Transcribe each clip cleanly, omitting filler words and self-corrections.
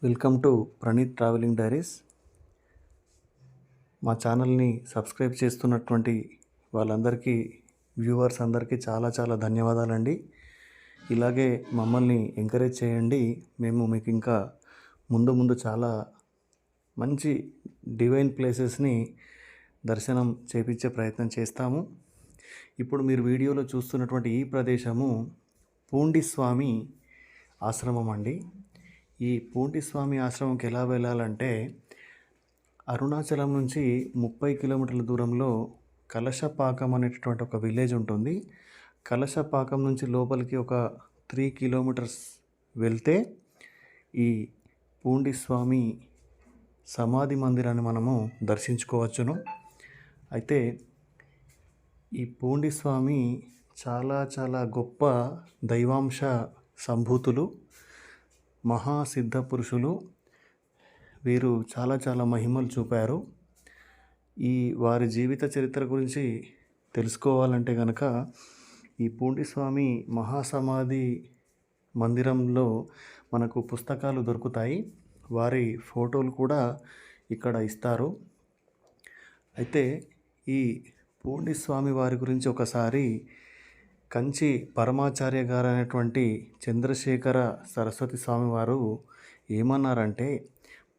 Welcome to Praneeth travelling diaries. మా ఛానల్ని subscribe చేస్తున్నటువంటి వాళ్ళందరికీ, వ్యూవర్స్ అందరికీ చాలా చాలా ధన్యవాదాలండి. ఇలాగే మమ్మల్ని ఎంకరేజ్ చేయండి. మేము మీకు ఇంకా ముందు చాలా మంచి డివైన్ ప్లేసెస్ని దర్శనం చేపించే ప్రయత్నం చేస్తాము. ఇప్పుడు మీరు వీడియోలో చూస్తున్నటువంటి ఈ ప్రదేశము పూండి స్వామి ఆశ్రమం అండి. ఈ పూండి స్వామి ఆశ్రమంకి ఎలా వెళ్ళాలంటే, అరుణాచలం నుంచి 30 కిలోమీటర్ల దూరంలో కలశపాకం అనేటటువంటి ఒక విలేజ్ ఉంటుంది. కలశపాకం నుంచి లోపలికి ఒక 3 కిలోమీటర్స్ వెళ్తే ఈ పూండి స్వామి సమాధి మందిరాన్ని మనము దర్శించుకోవచ్చును. అయితే ఈ పూండి స్వామి చాలా చాలా గొప్ప దైవాంశ సంభూతులు, మహాసిద్ధ పురుషులు. వీరు చాలా చాలా మహిమలు చూపారు. ఈ వారి జీవిత చరిత్ర గురించి తెలుసుకోవాలంటే కనుక ఈ పూండి స్వామి మహాసమాధి మందిరంలో మనకు పుస్తకాలు దొరుకుతాయి. వారి ఫోటోలు కూడా ఇక్కడ ఇస్తారు. అయితే ఈ పూండి స్వామి వారి గురించి ఒకసారి కంచి పరమాచార్య గారు అనేటువంటి చంద్రశేఖర సరస్వతి స్వామి వారు ఏమన్నారంటే,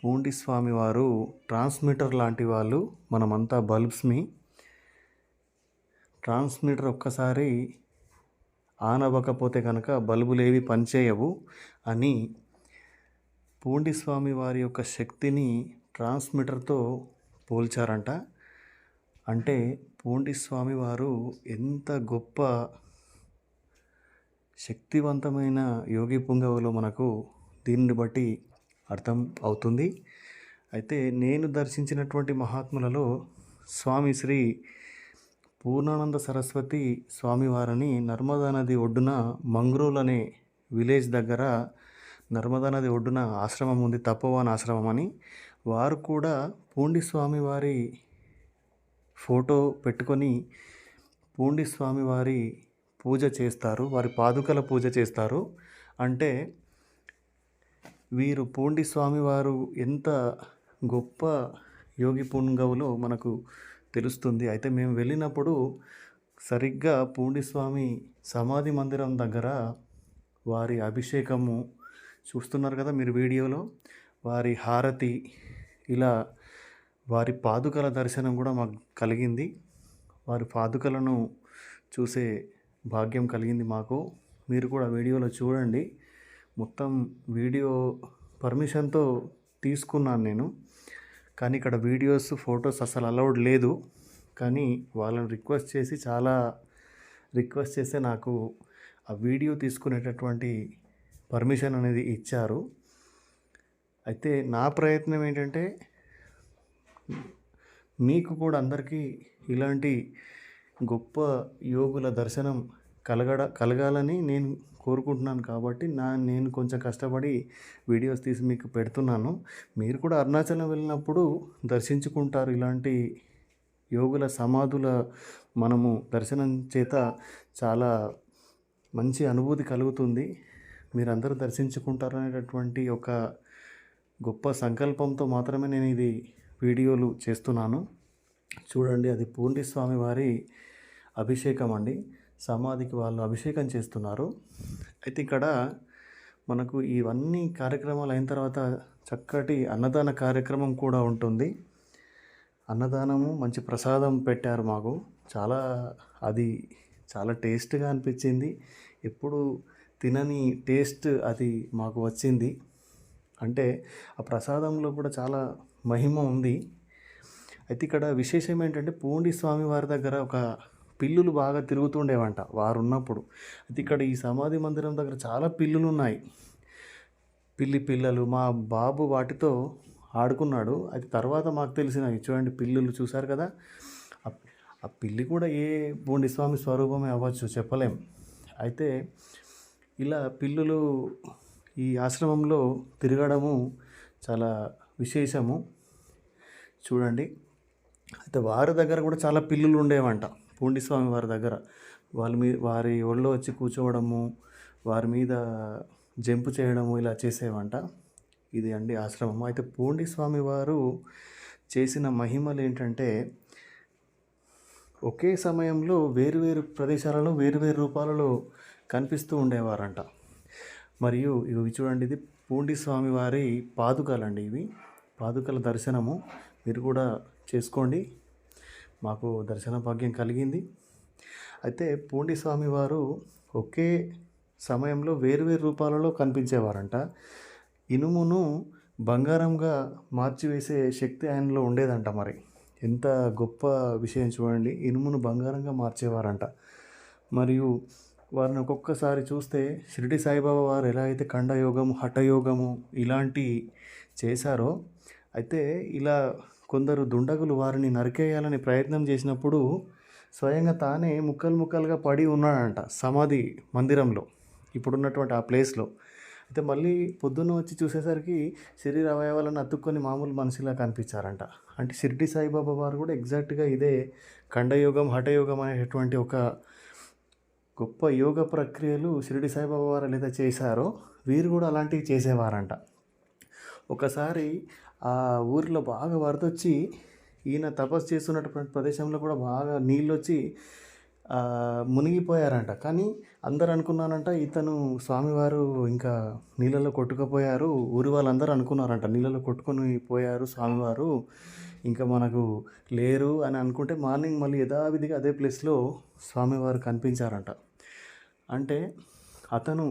పూండి స్వామి వారు ట్రాన్స్మిటర్ లాంటి వాళ్ళు, మనమంతా బల్బ్స్ని. ట్రాన్స్మిటర్ ఒక్కసారి ఆన్ అవ్వకపోతే కనుక బల్బులేవి పనిచేయవు అని పూండి స్వామి వారి యొక్క శక్తిని ట్రాన్స్మిటర్తో పోల్చారంట. అంటే పూండి స్వామి వారు ఎంత గొప్ప శక్తివంతమైన యోగి పుంగవులో మనకు దీనిని బట్టి అర్థం అవుతుంది. అయితే నేను దర్శించినటువంటి మహాత్ములలో స్వామి శ్రీ పూర్ణానంద సరస్వతి స్వామివారిని నర్మదా నది ఒడ్డున మంగ్రోల్ అనే విలేజ్ దగ్గర నర్మదా నది ఒడ్డున ఆశ్రమం ఉంది, తపోవన్ ఆశ్రమం అని. వారు కూడా పూండి స్వామివారి ఫోటో పెట్టుకొని పూండి స్వామివారి పూజ చేస్తారు, వారి పాదుకల పూజ చేస్తారు. అంటే వీరు పూండి స్వామివారు ఎంత గొప్ప యోగి పుంగవులో మనకు తెలుస్తుంది. అయితే మేము వెళ్ళినప్పుడు సరిగ్గా పూండి స్వామి సమాధి మందిరం దగ్గర వారి అభిషేకము చూస్తున్నారు కదా మీరు వీడియోలో, వారి హారతి, ఇలా వారి పాదుకల దర్శనం కూడా మాకు కలిగింది. వారి పాదుకలను చూసే భాగ్యం కలిగింది మాకు. మీరు కూడా వీడియోలో చూడండి. మొత్తం వీడియో పర్మిషన్తో తీసుకున్నాను నేను, కానీ ఇక్కడ వీడియోస్ ఫొటోస్ అసలు అలౌడ్ లేదు. కానీ వాళ్ళని రిక్వెస్ట్ చేస్తే నాకు ఆ వీడియో తీసుకునేటటువంటి పర్మిషన్ అనేది ఇచ్చారు. అయితే నా ప్రయత్నం ఏంటంటే, మీకు కూడా అందరికీ ఇలాంటి గొప్ప యోగుల దర్శనం కలగాలని నేను కోరుకుంటున్నాను. కాబట్టి నేను కొంచెం కష్టపడి వీడియోస్ తీసి మీకు పెడుతున్నాను. మీరు కూడా అరుణాచలం వెళ్ళినప్పుడు దర్శించుకుంటారు. ఇలాంటి యోగుల సమాధుల మనము దర్శనం చేత చాలా మంచి అనుభూతి కలుగుతుంది. మీరందరూ దర్శించుకుంటారు అనేటటువంటి ఒక గొప్ప సంకల్పంతో మాత్రమే నేను ఇది వీడియోలు చేస్తున్నాను. చూడండి, అది పూండి స్వామి వారి అభిషేకం అండి. సమాధికి వాళ్ళు అభిషేకం చేస్తున్నారు. అయితే ఇక్కడ మనకు ఇవన్నీ కార్యక్రమాలు అయిన తర్వాత చక్కటి అన్నదాన కార్యక్రమం కూడా ఉంటుంది. అన్నదానము, మంచి ప్రసాదం పెట్టారు మాకు. అది చాలా టేస్ట్గా అనిపించింది. ఎప్పుడు తినని టేస్ట్ అది మాకు వచ్చింది. అంటే ఆ ప్రసాదంలో కూడా చాలా మహిమ ఉంది. అయితే ఇక్కడ విశేషం ఏంటంటే, పూండి స్వామి వారి దగ్గర ఒక పిల్లులు బాగా తిరుగుతుండేవంట వారు ఉన్నప్పుడు. అయితే ఇక్కడ ఈ సమాధి మందిరం దగ్గర చాలా పిల్లులు ఉన్నాయి. పిల్లలు, మా బాబు వాటితో ఆడుకున్నాడు. అయితే తర్వాత మాకు తెలిసినవి చూడండి, పిల్లులు చూశారు కదా, ఆ పిల్లి కూడా ఏ పూండి స్వామి స్వరూపమే అవ్వచ్చు, చెప్పలేం. అయితే ఇలా పిల్లులు ఈ ఆశ్రమంలో తిరగడము చాలా విశేషము. చూడండి, అయితే వారి దగ్గర కూడా చాలా పిల్లులు ఉండేవంట పూండి స్వామి వారి దగ్గర. వారి ఒళ్ళో వచ్చి కూర్చోవడము, వారి మీద జంపు చేయడము ఇలా చేసేవంట. ఇది అండి ఆశ్రమం. అయితే పూండి స్వామి వారు చేసిన మహిమలు ఏంటంటే, ఒకే సమయంలో వేరు వేరు ప్రదేశాలలో వేరు వేరు రూపాలలో కనిపిస్తూ ఉండేవారంట. మరియు ఇవి చూడండి, ఇది పూండి స్వామి వారి పాదుకలండి ఇవి. పాదుకల దర్శనము మీరు కూడా చేసుకోండి. మాకు దర్శన భాగ్యం కలిగింది. అయితే పూండి స్వామి వారు ఒకే సమయంలో వేరువేరు రూపాలలో కనిపించేవారంట. ఇనుమును బంగారంగా మార్చివేసే శక్తి ఆయనలో ఉండేదంట. మరి ఎంత గొప్ప విషయం చూడండి, ఇనుమును బంగారంగా మార్చేవారంట. మరియు వారిని ఒక్కొక్కసారి చూస్తే షిరిడి సాయిబాబా వారు ఎలా అయితే ఖండయోగము, హఠయోగము ఇలాంటి చేశారో, అయితే ఇలా కొందరు దుండగులు వారిని నరికేయాలని ప్రయత్నం చేసినప్పుడు స్వయంగా తానే ముక్కలు ముక్కలుగా పడి ఉన్నాడంట సమాధి మందిరంలో, ఇప్పుడున్నటువంటి ఆ ప్లేస్లో. అయితే మళ్ళీ పొద్దున్న వచ్చి చూసేసరికి శరీర అవయవాలను అతుక్కొని మామూలు మనిషిలా కనిపించారంట. అంటే షిరిడి సాయిబాబా వారు కూడా ఎగ్జాక్ట్గా ఇదే ఖండయోగం, హఠయోగం అనేటటువంటి ఒక గొప్ప యోగ ప్రక్రియలు షిరిడి సాయిబాబా వారు ఏదైతే చేశారో వీరు కూడా అలాంటివి చేసేవారంట. ఒకసారి ఆ ఊరిలో బాగా వరద వచ్చి ఈయన తపస్సు చేస్తున్నటువంటి ప్రదేశంలో కూడా బాగా నీళ్ళు వచ్చి మునిగిపోయారంట. కానీ అందరు అనుకున్నారంట ఇతను స్వామివారు ఇంకా నీళ్ళలో కొట్టుకుపోయారు. ఊరి వాళ్ళందరూ అనుకున్నారంట నీళ్ళలో కొట్టుకొని పోయారు స్వామివారు, ఇంకా మనకు లేరు అని అనుకుంటే మార్నింగ్ మళ్ళీ యథావిధిగా అదే ప్లేస్లో స్వామివారు కనిపించారంట. అంటే అతను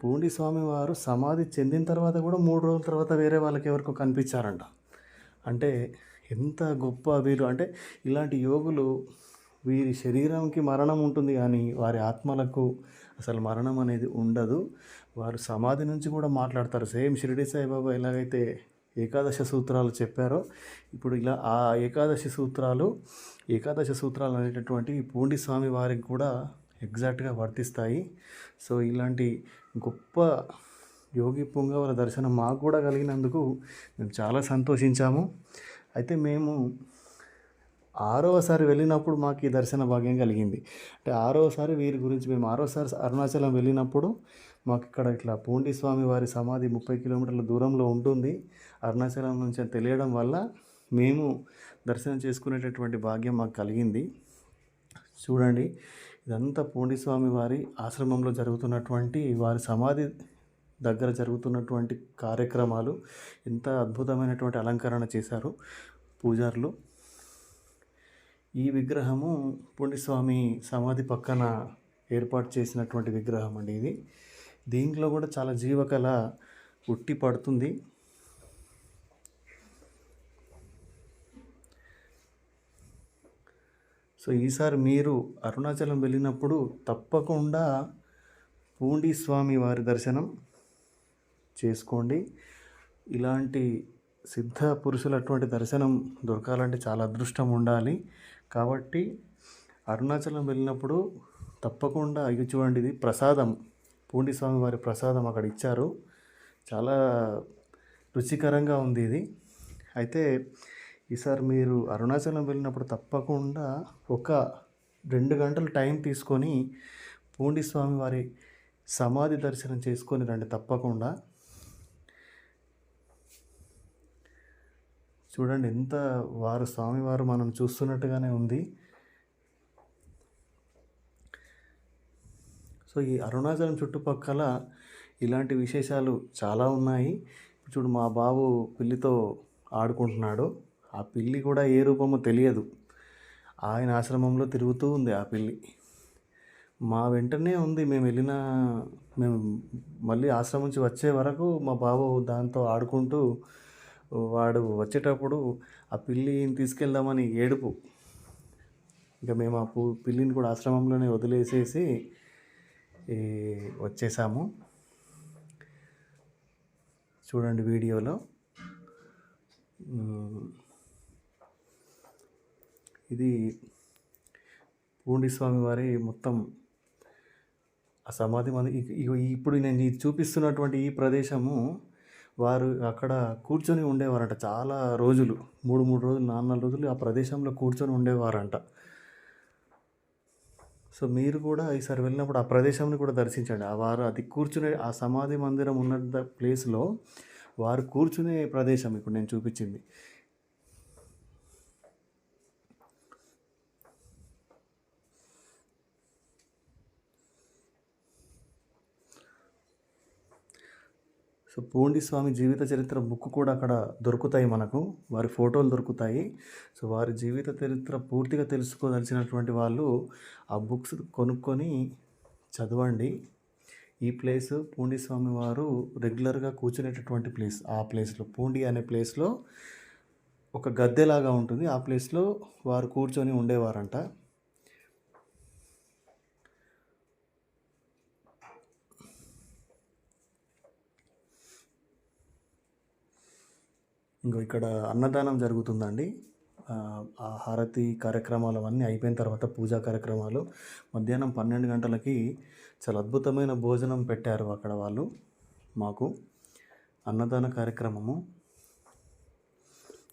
పూండి స్వామివారు సమాధి చెందిన తర్వాత కూడా 3 రోజుల తర్వాత వేరే వాళ్ళకి ఎవరికో కనిపించారంట. అంటే ఎంత గొప్ప వీరు అంటే, ఇలాంటి యోగులు వీరి శరీరంకి మరణం ఉంటుంది కానీ వారి ఆత్మలకు అసలు మరణం అనేది ఉండదు. వారు సమాధి నుంచి కూడా మాట్లాడతారు. సేమ్ షిరిడి సాయిబాబా ఎలాగైతే ఏకాదశ సూత్రాలు చెప్పారో, ఇప్పుడు ఇలా ఆ ఏకాదశ సూత్రాలు అనేటటువంటి పూండి స్వామి వారికి కూడా ఎగ్జాక్ట్గా వర్తిస్తాయి. సో ఇలాంటి గొప్ప యోగి పుంగవుల దర్శనం మాకు కూడా కలిగినందుకు మేము చాలా సంతోషించాము. అయితే మేము 6వసారి వెళ్ళినప్పుడు మాకు ఈ దర్శన భాగ్యం కలిగింది. అంటే 6వసారి వీరి గురించి మేము 6వసారి అరుణాచలం వెళ్ళినప్పుడు మాకు ఇక్కడ ఇట్లా పూండి స్వామి వారి సమాధి 30 కిలోమీటర్ల దూరంలో ఉంటుంది అరుణాచలం నుంచి అని తెలియడం వల్ల మేము దర్శనం చేసుకునేటటువంటి భాగ్యం మాకు కలిగింది. చూడండి, ఇదంతా పూండి స్వామి వారి ఆశ్రమంలో జరుగుతున్నటువంటి, వారి సమాధి దగ్గర జరుగుతున్నటువంటి కార్యక్రమాలు. ఎంత అద్భుతమైనటువంటి అలంకరణ చేశారు పూజారులు. ఈ విగ్రహము పూండి స్వామి సమాధి పక్కన ఏర్పాటు చేసినటువంటి విగ్రహం అండి ఇది. దీంట్లో కూడా చాలా జీవకళ ఉట్టి పడుతుంది. సో ఈసారి మీరు అరుణాచలం వెళ్ళినప్పుడు తప్పకుండా పూండి స్వామి వారి దర్శనం చేసుకోండి. ఇలాంటి సిద్ధ పురుషుల అటువంటి దర్శనం దొరకాలంటే చాలా అదృష్టం ఉండాలి. కాబట్టి అరుణాచలం వెళ్ళినప్పుడు తప్పకుండా ఇది చూడండి, ఇది ప్రసాదం, పూండి స్వామి వారి ప్రసాదం అక్కడ ఇచ్చారు. చాలా రుచికరంగా ఉంది ఇది. అయితే ఈసారి మీరు అరుణాచలం వెళ్ళినప్పుడు తప్పకుండా ఒక 2 గంటలు టైం తీసుకొని పూండి స్వామి వారి సమాధి దర్శనం చేసుకొని రండి తప్పకుండా. చూడండి ఎంత వారు స్వామివారు మనం చూస్తున్నట్టుగానే ఉంది. సో ఈ అరుణాచలం చుట్టుపక్కల ఇలాంటి విశేషాలు చాలా ఉన్నాయి. చూడు, మా బాబు పిల్లితో ఆడుకుంటున్నాడు. ఆ పిల్లి కూడా ఏ రూపమో తెలియదు, ఆయన ఆశ్రమంలో తిరుగుతూ ఉంది ఆ పిల్లి. మా వెంటనే ఉంది. మేము మళ్ళీ ఆశ్రమం నుంచి వచ్చే వరకు మా బాబు దాంతో ఆడుకుంటూ, వాడు వచ్చేటప్పుడు ఆ పిల్లిని తీసుకెళ్దామని ఏడుపు. ఇంకా మేము ఆ పిల్లిని కూడా ఆశ్రమంలోనే వదిలేసేసి వచ్చేసాము. చూడండి వీడియోలో. ఇది పూండి స్వామి వారి మొత్తం ఆ సమాధి ఇప్పుడు నేను చూపిస్తున్నటువంటి ఈ ప్రదేశము వారు అక్కడ కూర్చొని ఉండేవారంట చాలా రోజులు, 3 రోజులు 4 రోజులు ఆ ప్రదేశంలో కూర్చొని ఉండేవారంట. సో మీరు కూడా ఈసారి వెళ్ళినప్పుడు ఆ ప్రదేశాన్ని కూడా దర్శించండి. వారు అది కూర్చునే ఆ సమాధి మందిరం ఉన్న ప్లేస్లో వారు కూర్చునే ప్రదేశం ఇప్పుడు నేను చూపించింది. సో పూండి స్వామి జీవిత చరిత్ర బుక్ కూడా అక్కడ దొరుకుతాయి మనకు, వారి ఫోటోలు దొరుకుతాయి. సో వారి జీవిత చరిత్ర పూర్తిగా తెలుసుకోదలిచినటువంటి వాళ్ళు ఆ బుక్స్ కొనుక్కొని చదవండి. ఈ ప్లేస్ పూండి స్వామి వారు రెగ్యులర్గా కూర్చునేటటువంటి ప్లేస్. ఆ ప్లేస్లో పూండి అనే ప్లేస్లో ఒక గద్దెలాగా ఉంటుంది, ఆ ప్లేస్లో వారు కూర్చొని ఉండేవారంట. ఇంకో ఇక్కడ అన్నదానం జరుగుతుందండి. ఆ హారతి కార్యక్రమాలు అవన్నీ అయిపోయిన తర్వాత పూజా కార్యక్రమాలు మధ్యాహ్నం 12 గంటలకి చాలా అద్భుతమైన భోజనం పెట్టారు అక్కడ వాళ్ళు మాకు. అన్నదాన కార్యక్రమము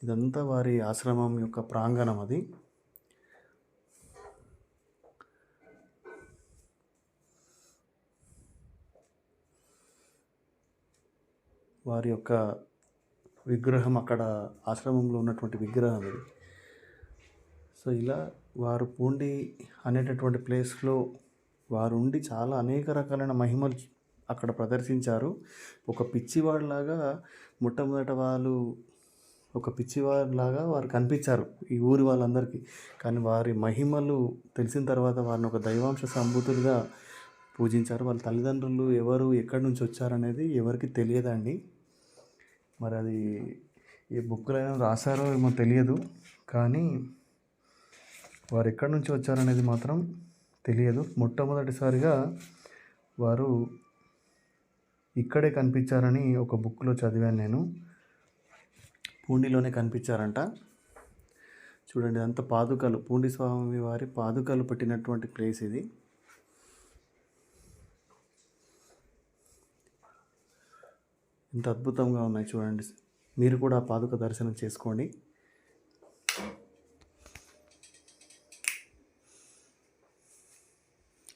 ఇదంతా వారి ఆశ్రమం యొక్క ప్రాంగణం. అది వారి యొక్క విగ్రహం, అక్కడ ఆశ్రమంలో ఉన్నటువంటి విగ్రహం ఇది. సో ఇలా వారు పూండి అనేటటువంటి ప్లేస్లో వారు ఉండి చాలా అనేక రకాలైన మహిమలు అక్కడ ప్రదర్శించారు. ఒక పిచ్చివాడిలాగా మొట్టమొదట వాళ్ళు ఒక పిచ్చివాడిలాగా వారు కనిపించారు ఈ ఊరి వాళ్ళందరికీ. కానీ వారి మహిమలు తెలిసిన తర్వాత వారిని ఒక దైవాంశ సంభూతులుగా పూజించారు. వాళ్ళ తల్లిదండ్రులు ఎవరు, ఎక్కడి నుంచి వచ్చారనేది ఎవరికి తెలియదండి. మరి అది ఏ బుక్లో అయినా రాశారో ఏమో తెలియదు, కానీ వారు ఎక్కడి నుంచి వచ్చారనేది మాత్రం తెలియదు. మొట్టమొదటిసారిగా వారు ఇక్కడే కనిపించారని ఒక బుక్లో చదివాను నేను. పూండిలోనే కనిపించారంట. చూడండి, అంత పాదుకలు, పూండి స్వామి వారి పాదుకలు పెట్టినటువంటి ప్లేస్ ఇది. ఎంత అద్భుతంగా ఉన్నాయి చూడండి. మీరు కూడా పాదుక దర్శనం చేసుకోండి.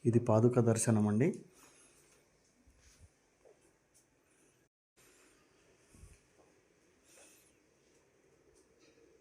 ఇది పాదుక దర్శనం అండి.